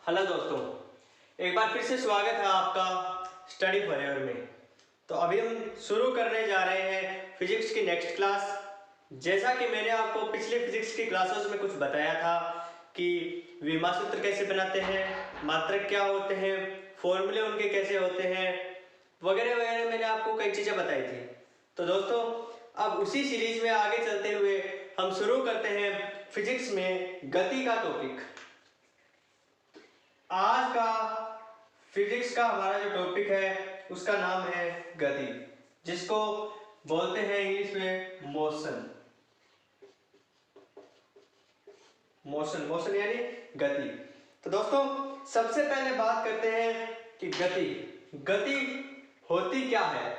Hello दोस्तों, एक बार फिर से स्वागत है आपका स्टडी फॉरएवर में। तो अभी हम शुरू करने जा रहे हैं फिजिक्स की नेक्स्ट क्लास। जैसा कि मैंने आपको पिछले फिजिक्स की क्लासेस में कुछ बताया था कि विमा सूत्र कैसे बनाते हैं, मात्रक क्या होते हैं, फॉर्मूले उनके कैसे होते हैं, वगैरह वगैरह मैंने आपको कई चीज़ें बताई थी। तो दोस्तों, अब उसी सीरीज में आगे चलते हुए हम शुरू करते हैं फिजिक्स में गति का टॉपिक। आज का फिजिक्स का हमारा जो टॉपिक है उसका नाम है गति, जिसको बोलते हैं इंग्लिश में मोशन। मोशन मोशन यानी गति। तो दोस्तों, सबसे पहले बात करते हैं कि गति गति होती क्या है।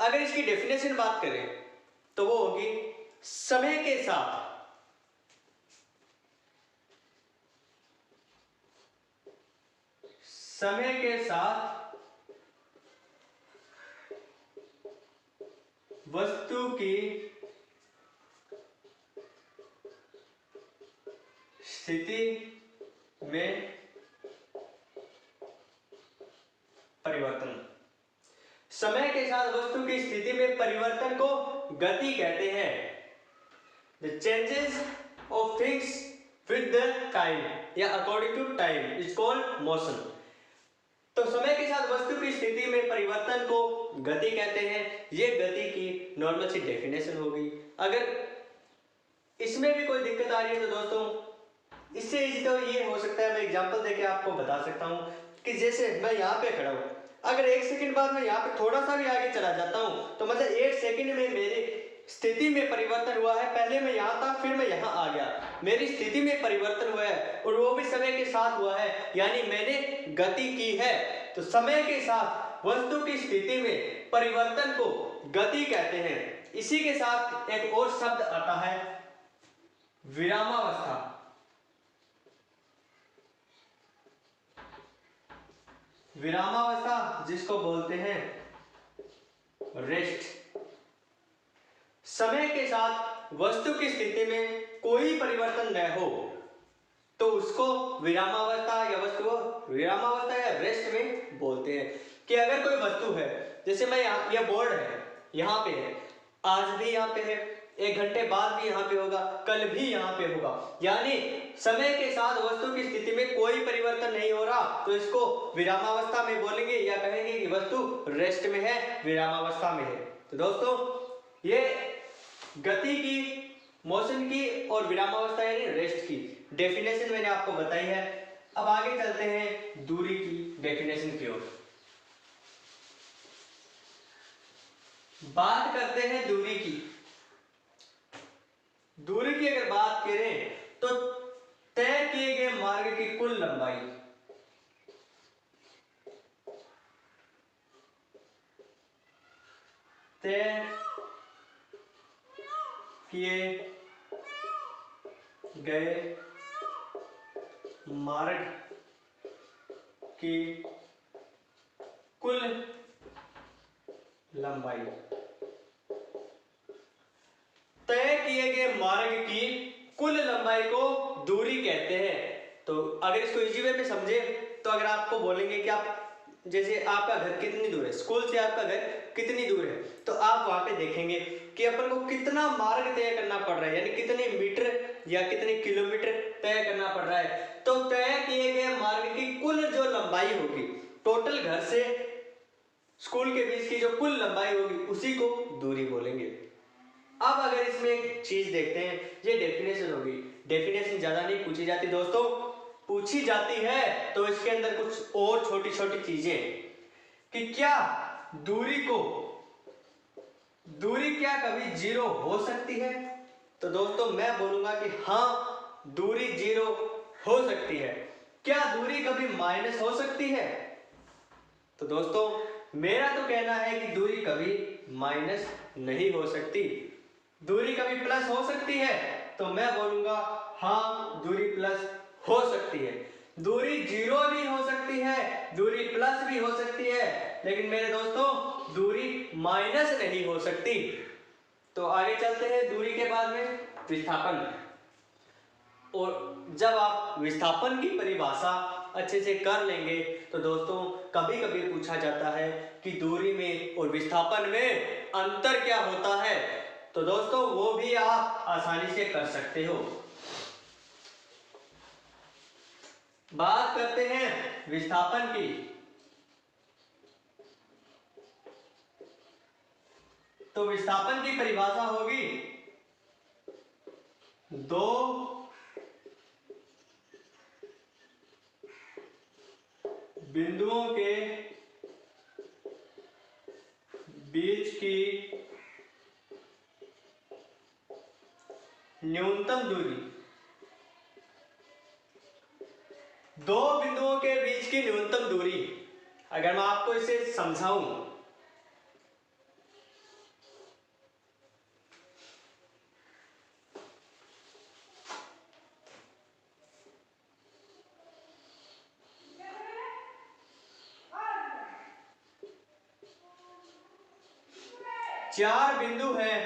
अगर इसकी डेफिनेशन बात करें तो वो होगी समय के साथ वस्तु की स्थिति में परिवर्तन। समय के साथ वस्तु की स्थिति में परिवर्तन को गति कहते हैं। The changes of things with the time या according to time is called motion. तो समय के साथ वस्तु की स्थिति में परिवर्तन को गति कहते हैं। ये गति की नॉर्मल सी डेफिनेशन होगी। अगर इसमें भी कोई दिक्कत आ रही है तो दोस्तों, इससे इजी तो ये हो सकता है, मैं एग्जांपल देके आपको बता सकता हूँ कि जैसे मैं यहाँ पे खड़ा हूँ, अगर एक सेकंड बाद मैं यहाँ पे थोड़ा सा भी आगे चला जाता हूँ तो मतलब एक सेकंड में मेरी स्थिति में परिवर्तन हुआ है। पहले मैं यहाँ था, फिर मैं यहाँ आ गया, मेरी स्थिति में परिवर्तन हुआ है और वो भी समय के साथ हुआ है, यानी मैंने गति की है। तो समय के साथ वस्तु की स्थिति में परिवर्तन को गति कहते हैं। इसी के साथ एक और शब्द आता है विरामावस्था। विरामावस्था जिसको बोलते हैं रेस्ट। समय के साथ वस्तु की स्थिति में कोई परिवर्तन न हो तो उसको विरामावस्था या विरामावस्था या रेस्ट में बोलते हैं। कि अगर कोई वस्तु है, जैसे मैं यहाँ, यह बोर्ड है, यहाँ पे है, आज भी यहाँ पे है, एक घंटे बाद भी यहाँ पे होगा, कल भी यहाँ पे होगा, यानी समय के साथ वस्तु की स्थिति में कोई परिवर्तन नहीं हो रहा, तो इसको विरामावस्था में बोलेंगे या कहेंगे कि वस्तु रेस्ट में है, विरामावस्था में है। तो दोस्तों, ये गति की, मोशन की और विरामावस्था यानी रेस्ट की डेफिनेशन मैंने आपको बताई है। अब आगे चलते हैं दूरी की डेफिनेशन की ओर। बात करते हैं दूरी की। दूरी की अगर बात करें तो तय किए गए मार्ग की कुल लंबाई, तय किए गए मार्ग की कुल लंबाई, तय किए गए मार्ग की कुल लंबाई को दूरी कहते हैं। तो अगर इसको इजी वे में समझे तो अगर आपको बोलेंगे कि आप, जैसे आपका घर कितनी दूर है, स्कूल से आपका घर कितनी दूर है, तो आप वहां पे देखेंगे कि अपन को कितना मार्ग तय करना पड़ रहा है, यानी कितने मीटर या कितने किलोमीटर तय करना पड़ रहा है। तो तय किए गए मार्ग की कुल जो लंबाई होगी, टोटल घर से स्कूल के बीच की जो कुल लंबाई होगी, उसी को दूरी बोलेंगे। अब अगर इसमें एक चीज देखते हैं, ये डेफिनेशन होगी। डेफिनेशन ज्यादा नहीं पूछी जाती दोस्तों, पूछी जाती है तो इसके अंदर कुछ और छोटी छोटी चीजें कि क्या दूरी क्या कभी जीरो हो सकती है। तो दोस्तों, मैं बोलूंगा कि हाँ, दूरी जीरो हो सकती है। क्या दूरी कभी माइनस हो सकती है? तो दोस्तों, मेरा तो कहना है कि दूरी कभी माइनस नहीं हो सकती। दूरी कभी प्लस हो सकती है? तो मैं बोलूंगा हाँ, दूरी प्लस हो सकती है। दूरी जीरो भी हो सकती है, दूरी प्लस भी हो सकती है, लेकिन मेरे दोस्तों, दूरी माइनस नहीं हो सकती। तो आगे चलते हैं दूरी के बाद में विस्थापन। और जब आप विस्थापन की परिभाषा अच्छे से कर लेंगे तो दोस्तों कभी कभी पूछा जाता है कि दूरी में और विस्थापन में अंतर क्या होता है, तो दोस्तों वो भी आप आसानी से कर सकते हो। बात करते हैं विस्थापन की। तो विस्थापन की परिभाषा होगी दो बिंदुओं के बीच की न्यूनतम दूरी। दो बिंदुओं के बीच की न्यूनतम दूरी, अगर मैं आपको इसे समझाऊं, चार बिंदु हैं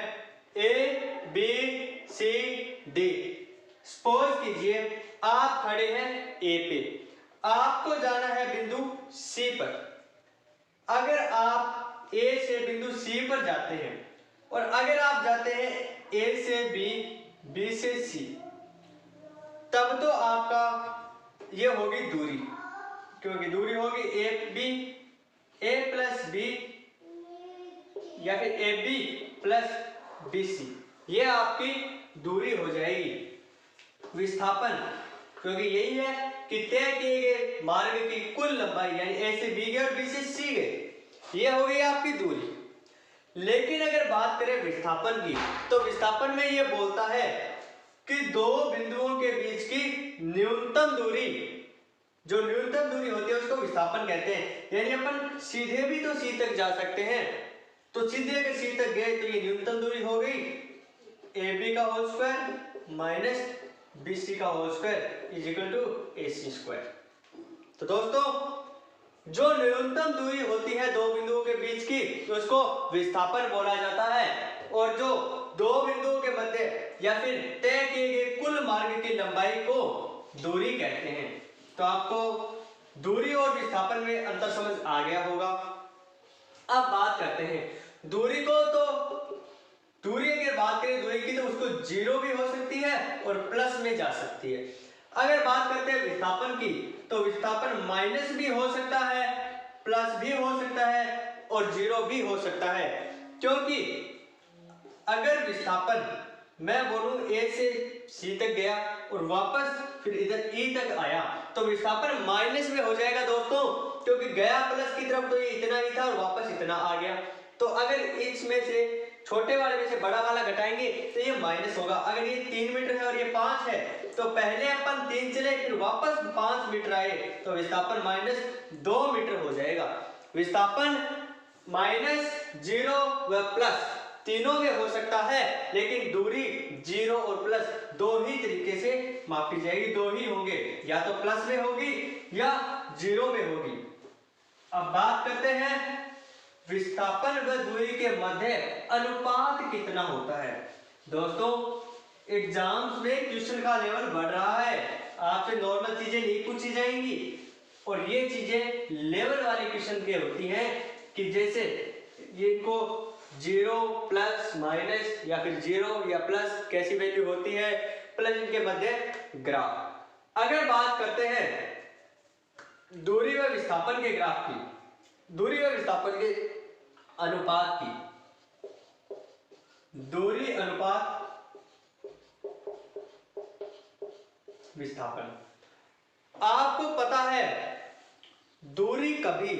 A B C D. Suppose कीजिए आप खड़े हैं ए पे, आपको जाना है बिंदु सी पर। अगर आप ए से बिंदु सी पर जाते हैं और अगर आप जाते हैं ए से बी, बी से सी, तब तो आपका ये होगी दूरी, क्योंकि दूरी होगी A B, A plus B या फिर A B plus B C, ये आपकी दूरी हो जाएगी। विस्थापन, क्योंकि यही है कि तय किए गए मार्ग की कुल लंबाई, यानी ए से बी गए और बी से सी गए, ये हो गई आपकी दूरी। लेकिन अगर बात करें विस्थापन की, तो विस्थापन में ये बोलता है कि दो बिंदुओं के बीच की न्यूनतम दूरी, जो न्यूनतम दूरी होती है उसको विस्थापन कहते हैं। यानी अपन सीधे भी तो सी तक जा सकते हैं, तो सीधे अगर सी तक गए तो ये न्यूनतम दूरी हो गई ए बी का whole square minus B C का whole square is equal to A C square. तो दोस्तों जो न्यूनतम दूरी होती है दो बिंदुओं के बीच की, तो उसको विस्थापन बोला जाता है। और जो दो बिंदुओं के मध्य या फिर तय किए गए कुल मार्ग की लंबाई को दूरी कहते हैं। तो आपको दूरी और विस्थापन में अंतर समझ आ गया होगा। अब बात करते हैं दूरी को। तो दूरी अगर बात करें दूरी की, तो उसको जीरो भी हो सकती है और प्लस में जा सकती है। अगर बात करते हैं विस्थापन की, तो विस्थापन माइनस भी हो सकता है, प्लस भी हो सकता है और जीरो भी हो सकता है। क्योंकि अगर विस्थापन मैं बोलूं ए से सी तक गया और वापस फिर इधर ई तक आया, तो विस्थापन माइनस में हो जाएगा दोस्तों, क्योंकि गया प्लस की तरफ तो ये इतना ही था और वापस इतना आ गया। तो अगर इसमें से छोटे वाले में से बड़ा वाला घटाएंगे तो ये माइनस होगा। अगर ये 3 मीटर है और ये 5 है, तो पहले अपन 3 चले फिर वापस 5 मीटर आए, तो विस्थापन माइनस 2 मीटर हो जाएगा। विस्थापन माइनस, जीरो व प्लस तीनों में हो सकता है, लेकिन दूरी जीरो और प्लस दो ही तरीके से मापी जाएगी, दो ही होंगे, या तो प्लस में होगी या जीरो में होगी। अब बात करते हैं विस्थापन व दूरी के मध्य अनुपात कितना होता है। दोस्तों एग्जाम्स में क्वेश्चन का लेवल बढ़ रहा है, आपसे नॉर्मल चीजें नहीं पूछी जाएंगी और ये चीजें लेवल वाले क्वेश्चन के होती हैं कि जैसे ये को जीरो प्लस माइनस या फिर जीरो या प्लस कैसी वैल्यू होती है, प्लस इनके मध्य ग्राफ। अगर बात करते हैं दूरी व विस्थापन के ग्राफ की, दूरी व विस्थापन के अनुपात की, दूरी अनुपात विस्थापन, आपको पता है दूरी कभी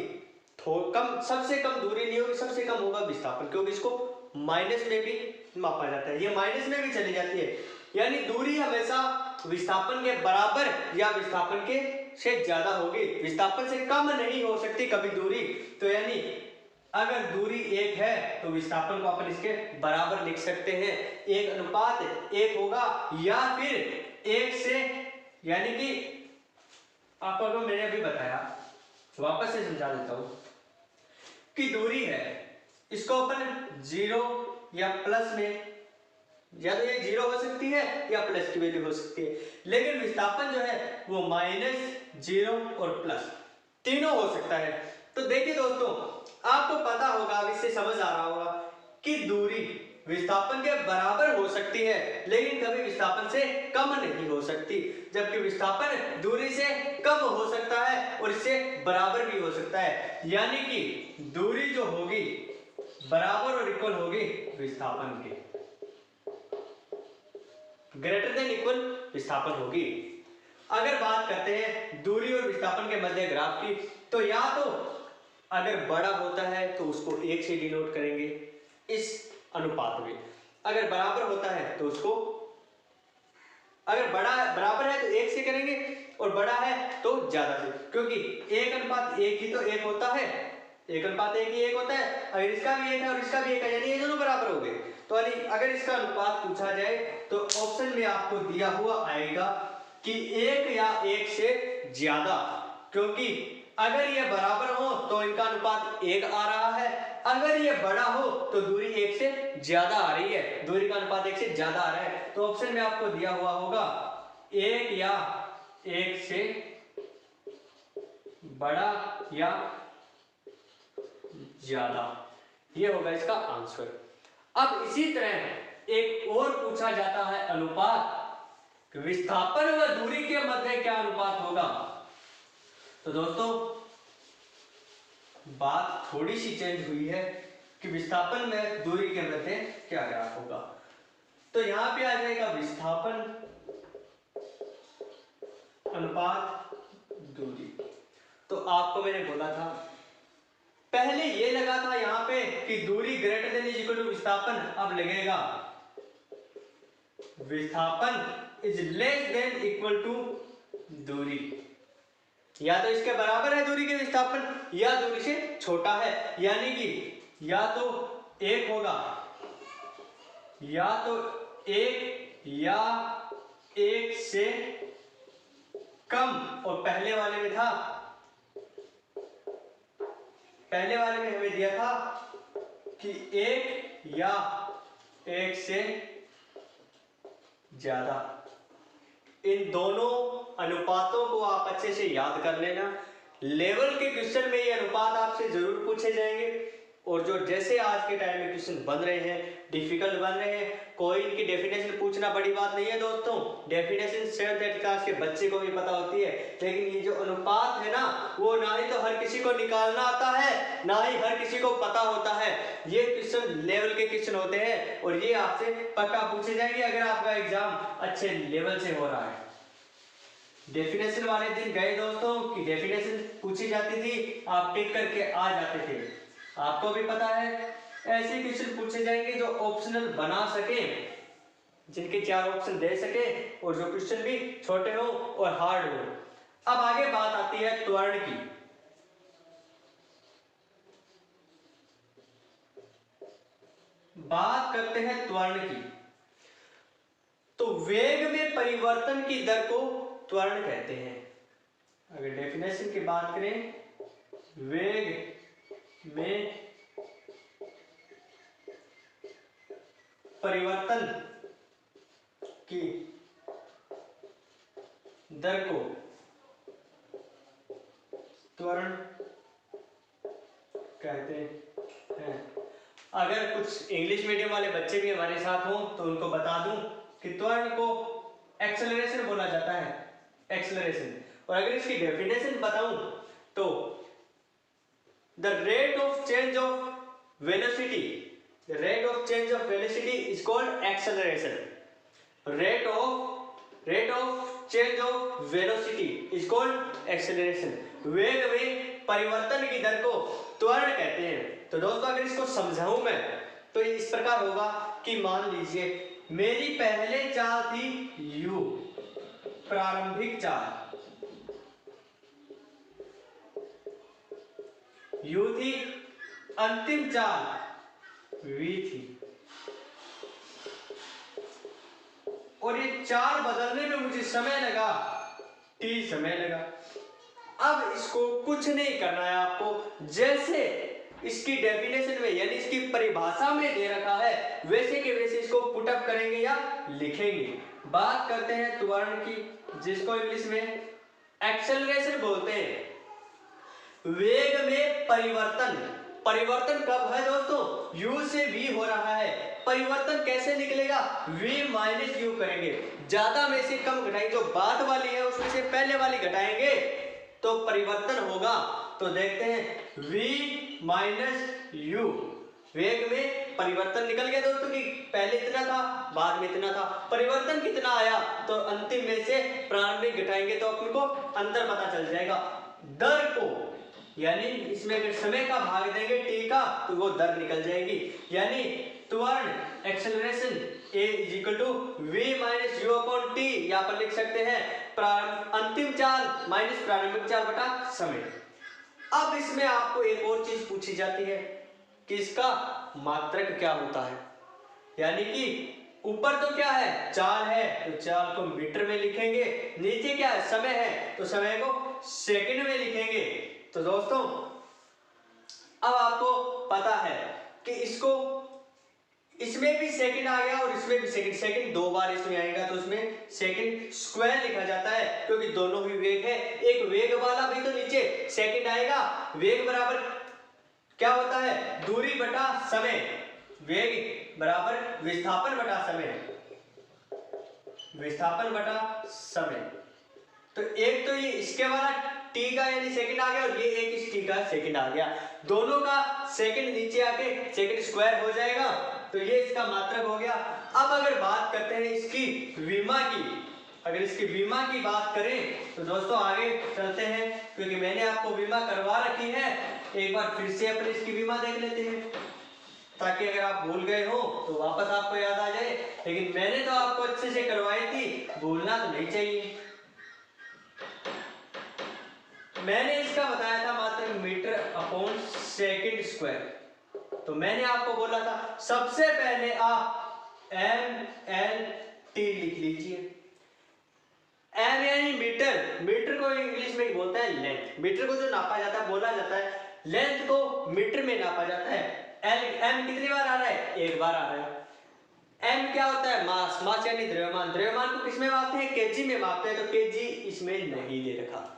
कम, सबसे कम दूरी नहीं होगी, सबसे कम होगा विस्थापन, क्योंकि इसको माइनस में भी मापा जाता है, ये माइनस में भी चली जाती है। यानी दूरी हमेशा विस्थापन के बराबर या विस्थापन के से ज्यादा होगी, विस्थापन से कम नहीं हो सकती कभी दूरी। तो यानी अगर दूरी 1 है तो विस्थापन को अपन इसके बराबर लिख सकते हैं, 1:1 होगा, या फिर 1 से, यानी कि आपको मैंने अभी बताया, वापस से समझा देता हूं कि दूरी है, इसको अपन जीरो या प्लस में या तो ये 0 हो सकती है या प्लस की वैल्यू हो सकती है, लेकिन विस्थापन जो है वो -0 और प्लस तीनों हो सकता है। तो देखिए दोस्तों, आपको पता होगा, अब इससे समझ आ रहा होगा कि दूरी विस्थापन के बराबर हो सकती है लेकिन कभी विस्थापन से कम नहीं हो सकती, जबकि विस्थापन दूरी से कम हो सकता है और इससे बराबर भी हो सकता है। यानी कि दूरी जो होगी बराबर और इक्वल होगी विस्थापन के, ग्रेटर देन इक्वल विस्थापन होगी। अगर बात करते हैं दूरी और विस्थापन के मध्य ग्राफ की, तो या तो अगर बड़ा होता है तो उसको 1 से डिनोट करेंगे इस अनुपात में, अगर बराबर होता है तो उसको, अगर बड़ा बराबर है तो 1 से करेंगे और बड़ा है तो ज्यादा से, क्योंकि 1:1 ही तो 1 होता है, 1:1 ही 1 होता है। अगर इसका भी 1 है और इसका भी 1 है यानी ये दोनों बराबर हो गए। तो अगर इसका अनुपात पूछा जाए तो ऑप्शन में आपको दिया हुआ आएगा कि 1 या 1 से ज्यादा, क्योंकि अगर ये बराबर हो तो इनका अनुपात 1 आ रहा है, अगर ये बड़ा हो तो दूरी 1 से ज्यादा आ रही है, दूरी का अनुपात 1 से ज्यादा आ रहा है। तो ऑप्शन में आपको दिया हुआ होगा 1 या 1 से बड़ा या ज्यादा, ये होगा इसका आंसर। अब इसी तरह एक और पूछा जाता है अनुपात, विस्थापन व दूरी के मध्य क्या अनुपात होगा। तो दोस्तों बात थोड़ी सी चेंज हुई है कि विस्थापन में दूरी के मध्य क्या ग्राफ होगा। तो यहां पे आ जाएगा विस्थापन अनुपात दूरी। तो आपको मैंने बोला था, पहले ये लगा था यहां पे कि दूरी greater than is equal to विस्थापन, अब लगेगा विस्थापन is less than equal to दूरी, या तो इसके बराबर है दूरी के विस्थापन या दूरी से छोटा है, यानी कि या तो 1 होगा या तो 1 या 1 से कम, और पहले वाले में था, पहले वाले में हमें दिया था कि 1 या 1 से ज्यादा। इन दोनों अनुपातों को आप अच्छे से याद कर लेना, लेवल के क्वेश्चन में ये अनुपात आपसे जरूर पूछे जाएंगे, और जो जैसे आज के टाइम में क्वेश्चन बन रहे हैं डिफिकल्ट बन रहे हैं, कोई इनकी डेफिनेशन पूछना बड़ी बात नहीं है दोस्तों, डेफिनेशन 7th क्लास के बच्चे को भी पता होती है, लेकिन ये जो अनुपात है ना, वो ना ही तो हर किसी को निकालना आता है ना ही हर किसी को पता होता है। ये क्वेश्चन लेवल के क्वेश्चन होते हैं और ये आपसे पक्का पूछे जाएंगे अगर आपका एग्जाम अच्छे लेवल से हो रहा है। डेफिनेशन वाले दिन गए दोस्तों कि डेफिनेशन पूछी जाती थी, आप टिक करके आ जाते थे, आपको भी पता है ऐसे क्वेश्चन पूछे जाएंगे जो ऑप्शनल बना सके, जिनके 4 ऑप्शन दे सके और जो क्वेश्चन भी छोटे हो और हार्ड हो। अब आगे बात आती है त्वरण की। बात करते हैं त्वरण की, तो वेग में परिवर्तन की दर को त्वरण कहते हैं। अगर डेफिनेशन की बात करें, वेग में परिवर्तन की दर को त्वरण कहते हैं। अगर कुछ इंग्लिश मीडियम वाले बच्चे भी हमारे साथ हों तो उनको बता दूं कि त्वरण को एक्सेलरेशन बोला जाता है, एक्सेलरेशन। और अगर इसकी डेफिनेशन बताऊं तो the rate of change of velocity, the rate of change of velocity is called acceleration. rate of change of velocity is called acceleration. वेग में परिवर्तन की दर को त्वरण कहते हैं। तो दोस्तों अगर इसको समझाऊं मैं तो इस प्रकार होगा कि मान लीजिए मेरी पहले चाल थी u, प्रारंभिक चाल u थी, अंतिम चाल v थी, और ये चाल बदलने में मुझे समय लगा t समय लगा। अब इसको कुछ नहीं करना है आपको, जैसे इसकी डेफिनेशन में यानी इसकी परिभाषा में दे रखा है वैसे के वैसे इसको पुटअप करेंगे या लिखेंगे। बात करते हैं त्वरण की, जिसको इंग्लिश में एक्सेलरेशन बोलते हैं। वेग में परिवर्तन, परिवर्तन कब है दोस्तों? u से v हो रहा है। परिवर्तन कैसे निकलेगा? v माइनस u करेंगे, ज्यादा में से कम घटाएंगे, जो बाद वाली है उसमें से पहले वाली घटाएंगे तो परिवर्तन होगा। तो देखते हैं v माइनस u, वेग में परिवर्तन निकल गया दोस्तों कि पहले इतना था बाद में इतना था। परिवर्तन कितना आया तो अंतिम में से प्रारंभिक घटाएंगे तो अपन को अंतर पता चल जाएगा। दर को यानी इसमें अगर समय का भाग देंगे t का तो वो दर निकल जाएगी। यानी त्वरण acceleration a equal to v minus u upon t, यहाँ पर लिख सकते हैं अंतिम चाल माइनस प्रारंभिक चाल बटा समय। अब इसमें आपको एक और चीज पूछी जाती है कि इसका मात्रक क्या होता है। यानी कि ऊपर तो क्या है, चाल है तो चाल को मीटर में लिखेंगे, नीचे क्या है, समय है तो समय को सेकंड में लिखेंगे। तो दोस्तों अब आपको पता है कि इसको इसमें भी सेकंड आ गया और इसमें भी सेकंड, सेकंड दो बार इसमें आएगा तो इसमें सेकंड स्क्वायर लिखा जाता है क्योंकि दोनों ही वेग है। एक वेग वाला भी तो नीचे सेकंड आएगा। वेग बराबर क्या होता है, दूरी बटा समय, वेग बराबर विस्थापन बटा समय, विस्थापन बटा समय। तो एक तो ये इसके वाला t का यानी सेकंड आ गया और ये एक इस t का सेकंड आ गया, दोनों का सेकंड नीचे आके सेकंड स्क्वायर हो जाएगा। तो ये इसका मात्रक हो गया। अब अगर बात करते हैं इसकी विमा की, अगर इसकी विमा की बात करें तो दोस्तों आगे चलते हैं क्योंकि मैंने आपको विमा करवा रखी है। एक बार फिर से अपन इसकी विमा देख लेते हैं ताकि अगर आप भूल गए हो तो वापस आपको याद आ जाए। लेकिन मैंने तो आपको अच्छे से करवाई थी, भूलना तो नहीं चाहिए। मैंने इसका बताया था मात्र मीटर अपॉन सेकंड स्क्वायर। तो मैंने आपको बोला था सबसे पहले आप MLT लिख लीजिए। M यानी मीटर, मीटर को इंग्लिश में बोलता है लेंथ, मीटर को जो नापा जाता है बोला जाता है, लेंथ को मीटर में नापा जाता है। M कितनी बार आ रहा है, एक बार आ रहा है। M क्या होता है, मास, मास यानी द्रव्यमान, द्रव्यमान को किसमें मापते हैं, केजी में मापते हैं, तो केजी इसमें नहीं दे रखा।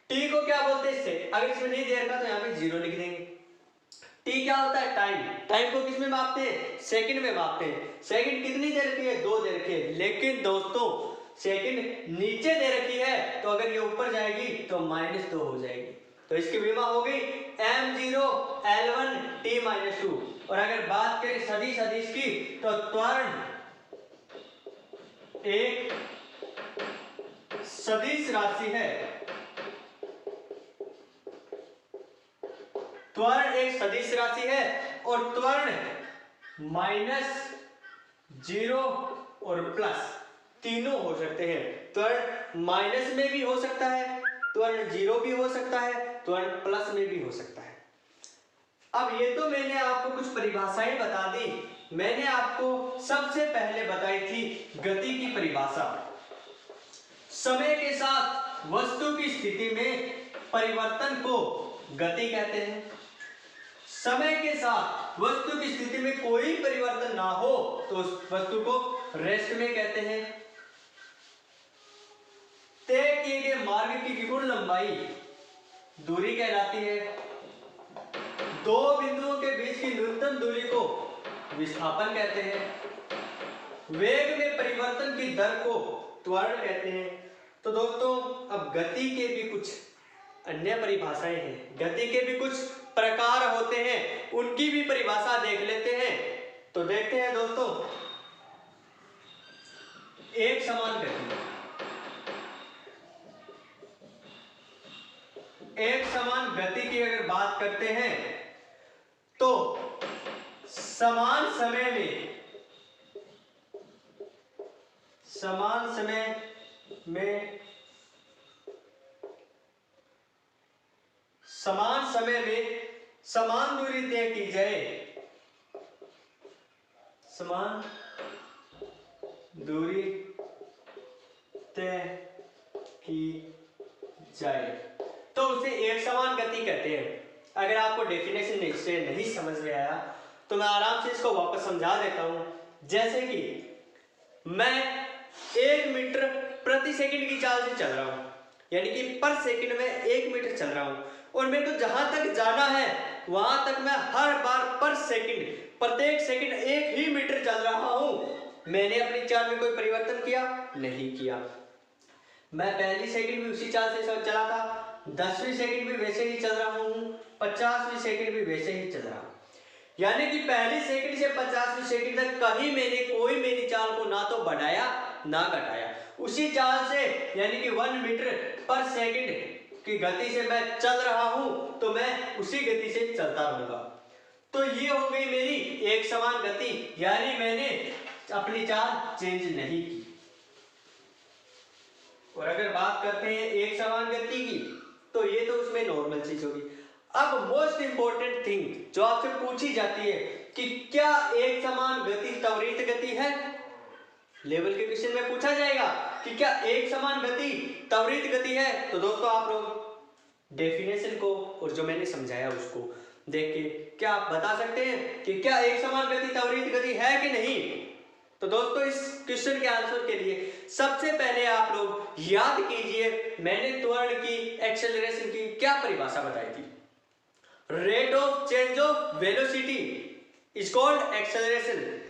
T को क्या बोलते हैं, इससे अगर इसमें नहीं दे रखा तो यहाँ पे जीरो लिख देंगे। T क्या होता है, टाइम, टाइम को किसमें मापते हैं, सेकंड में मापते हैं। सेकंड कितनी दे रखी है, 2 दे रखी है, लेकिन दोस्तों सेकंड नीचे दे रखी है तो अगर ये ऊपर जाएगी तो -2 हो जाएगी। तो इसकी विमा हो गई m0 L1 T-2। और अगर बात करें सदिश सदिश की तो त्वरण एक सदिश राशि है, त्वरण एक सदिश राशि है और त्वरण -0 और प्लस तीनों हो सकते हैं। त्वरण माइनस में भी हो सकता है, त्वरण 0 भी हो सकता है, त्वरण प्लस में भी हो सकता है। अब ये तो मैंने आपको कुछ परिभाषाएं बता दी। मैंने आपको सबसे पहले बताई थी गति की परिभाषा। समय के साथ वस्तु की स्थिति में परिवर्तन को गति कहते हैं। समय के साथ वस्तु की स्थिति में कोई परिवर्तन ना हो तो उस वस्तु को रेस्ट में कहते हैं। तय किए गए मार्ग की विपूर्ण लंबाई दूरी कहलाती है। दो बिंदुओं के बीच की न्यूनतम दूरी को विस्थापन कहते हैं। वेग में परिवर्तन की दर को त्वरण कहते हैं। तो दोस्तों अब गति के भी कुछ अन्य परिभाषाएं हैं, गति के भी कुछ प्रकार होते हैं, उनकी भी परिभाषा देख लेते हैं। तो देखते हैं दोस्तों, एक समान गति, एक समान गति की अगर बात करते हैं तो समान समय में समान समय में समान दूरी तय की जाए, समान दूरी तय की जाए तो उसे एक समान गति कहते हैं। अगर आपको डेफिनेशन से नहीं समझ में आया तो मैं आराम से इसको वापस समझा देता हूँ। जैसे कि मैं 1 मीटर प्रति सेकंड की चाल से चल रहा हूँ, यानी कि पर सेकंड में 1 मीटर चल रहा हूँ, और मेरे को जहां तक जाना है वहां तक मैं हर बार पर सेकंड, प्रत्येक सेकंड 1 ही मीटर चल रहा हूँ। मैंने अपनी चाल में कोई परिवर्तन किया नहीं किया। मैं पहली सेकंड भी उसी चाल से चला था, 10वीं सेकंड भी वैसे ही चल रहा हूँ, 50वीं सेकंड भी वैसे ही चल रहा हूँ। यानी कि पहली सेकंड से 50वीं सेकंड तक कहीं मैंने कोई मेरी चाल को ना तो बढ़ाया ना घटाया, उसी चाल से यानी कि 1 मीटर पर सेकंड की गति से मैं चल रहा हूं, तो मैं उसी गति से चलता रहूंगा। तो ये हो गई मेरी एक समान गति, यानी मैंने अपनी चाल चेंज नहीं की। और अगर बात करते हैं एक समान गति की, तो ये तो उसमें नॉर्मल चीज होगी। अब मोस्ट इंपॉर्टेंट थिंग जो आपसे पूछी जाती है कि क्या एक समान गति त्वरित गति है? लेवल के क्वेश्चन में पूछा जाएगा कि क्या एक समान गति त्वरित गति है। तो दोस्तों आप लोग डेफिनेशन को और जो मैंने समझाया उसको देख के क्या आप बता सकते हैं कि क्या एक समान गति त्वरित गति है कि नहीं? तो दोस्तों इस क्वेश्चन के आंसर के लिए सबसे पहले आप लोग याद कीजिए मैंने त्वरण की, एक्सेलरेशन की क्या परिभाषा बताई थी। Rate of change of velocity is called acceleration.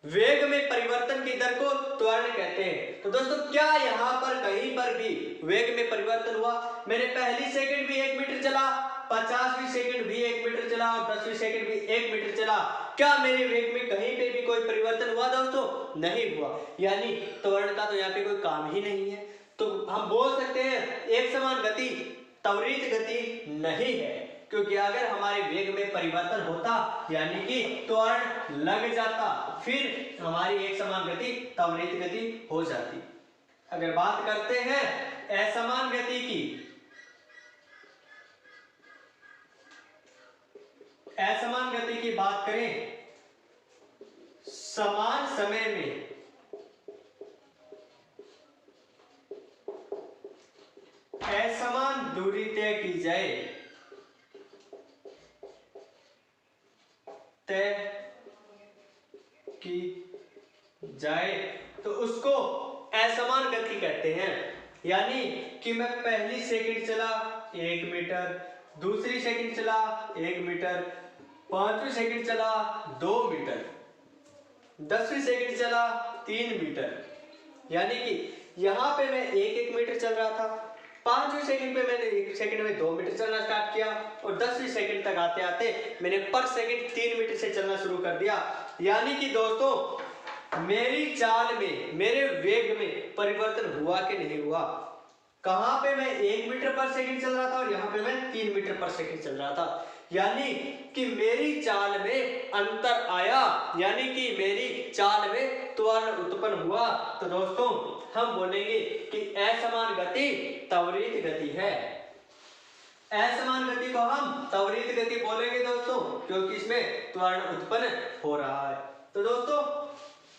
वेग में परिवर्तन की दर को त्वरण कहते हैं। तो दोस्तों क्या यहाँ पर कहीं पर भी वेग में परिवर्तन हुआ? मैंने पहली सेकंड भी 1 मीटर चला, 50वीं सेकंड भी 1 मीटर चला और 10वीं सेकंड भी 1 मीटर चला, क्या मेरे वेग में कहीं पे भी कोई परिवर्तन हुआ दोस्तों? नहीं हुआ। यानी त्वरण का तो यहाँ पे कोई काम ही नहीं है। तो हम बोल सकते हैं एक समान गति त्वरित गति नहीं है, क्योंकि अगर हमारे वेग में परिवर्तन होता यानी कि त्वरण लग जाता, फिर हमारी एक समान गति त्वरित गति हो जाती। अगर बात करते हैं असमान गति की, असमान गति की बात करें, समान समय में असमान दूरी तय की जाए, तो उसको असमान गति कहते हैं। यानी कि मैं पहली सेकंड चला 1 मीटर, दूसरी सेकंड चला 1 मीटर, 5वीं सेकंड चला 2 मीटर, 10वीं सेकंड चला 3 मीटर, यानी कि यहाँ पे मैं 1-1 मीटर चल रहा था, 5वीं सेकंड पे मैंने 1 सेकंड में 2 मीटर चलना स्टार्ट किया और 10वीं सेकंड तक आते आते मैंने पर सेकंड 3 मीटर से चलना शुरू कर दिया। यानी कि दोस्तों मेरी चाल में, मेरे वेग में परिवर्तन हुआ कि नहीं हुआ? कहां पे मैं 1 मीटर पर सेकंड चल रहा था और यहाँ पे मैं 3 मीटर पर सेकंड चल रहा था, यानी कि मेरी चाल में अंतर आया, यानी कि मेरी चाल में त्वरण उत्पन्न हुआ। तो दोस्तों हम बोलेंगे कि असमान गति त्वरित गति है। असमान गति को हम त्वरित गति बोलेंगे दोस्तों, क्योंकि इसमें त्वरण उत्पन्न हो रहा है। तो दोस्तों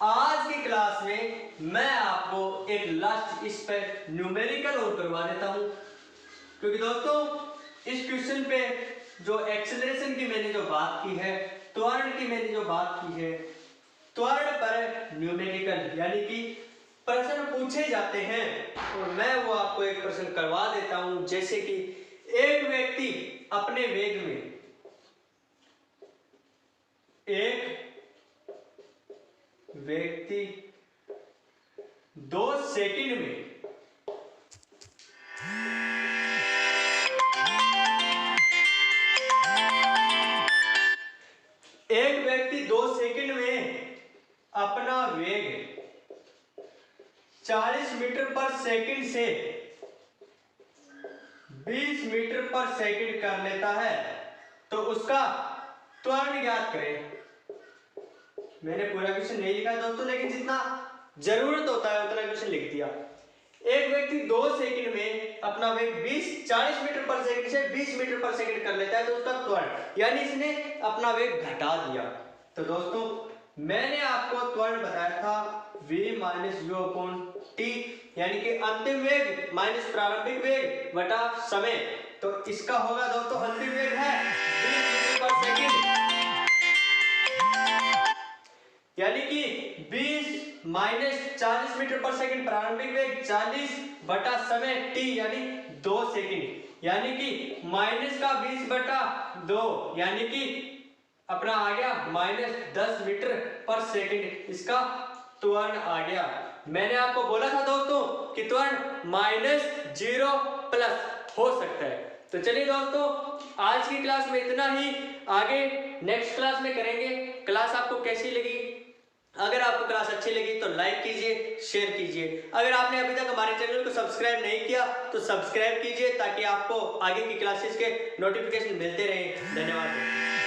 आज की क्लास में मैं आपको एक लास्ट इस पे न्यूमेरिकल और करवा देता हूं, क्योंकि दोस्तों इस क्वेश्चन पे जो एक्सेलरेशन की मैंने जो बात की है, त्वरण की मैंने जो बात की है, त्वरण पर न्यूमेरिकल यानी कि प्रश्न पूछे जाते हैं और मैं वो आपको एक प्रश्न करवा देता हूं। जैसे कि एक व्यक्ति अपने वेग में, एक व्यक्ति 2 सेकंड में अपना वेग 40 मीटर पर सेकंड से 20 मीटर पर सेकंड कर लेता है, तो उसका त्वरण ज्ञात करें। मैंने पूरा क्वेश्चन नहीं लिखा दोस्तों, लेकिन जितना जरूरत होता है उतना क्वेश्चन लिख दिया। एक व्यक्ति 2 सेकंड में अपना वेग 40 मीटर पर सेकंड से 20 मीटर पर सेकंड कर लेता है, तो उसका त्वरण यानी इसने अपना वेग घटा दिया। तो दोस्तों मैंने आपको त्वरण बताया था v minus u upon t, यानी कि अंतिम वेग माइनस प्रारंभिक वेग बटा समय। तो इसका होगा दोस्तों अंतिम वेग है 20 मीटर पर सेकंड, यानी कि 20 माइनस 40 मीटर पर सेकंड प्रारंभिक वेग 40 बटा समय t यानी 2 सेकंड, यानी कि माइनस का 20 बटा 2 यानी कि अपना आ गया माइनस 10 मीटर पर सेकंड, इसका त्वरण आ गया। मैंने आपको बोला था दोस्तों कि त्वरण माइनस 0 प्लस हो सकता है। तो चलिए दोस्तों आज की क्लास में इतना ही, आगे नेक्स्ट क्लास में करेंगे। क्लास आपको कैसी लगी? अगर आपको क्लास अच्छी लगी तो लाइक कीजिए, शेयर कीजिए। अगर आपने अभी तक हमारे चैनल को सब्सक्राइब नहीं किया तो सब्सक्राइब कीजिए ताकि आपको आगे की क्लासेस के नोटिफिकेशन मिलते रहें। धन्यवाद।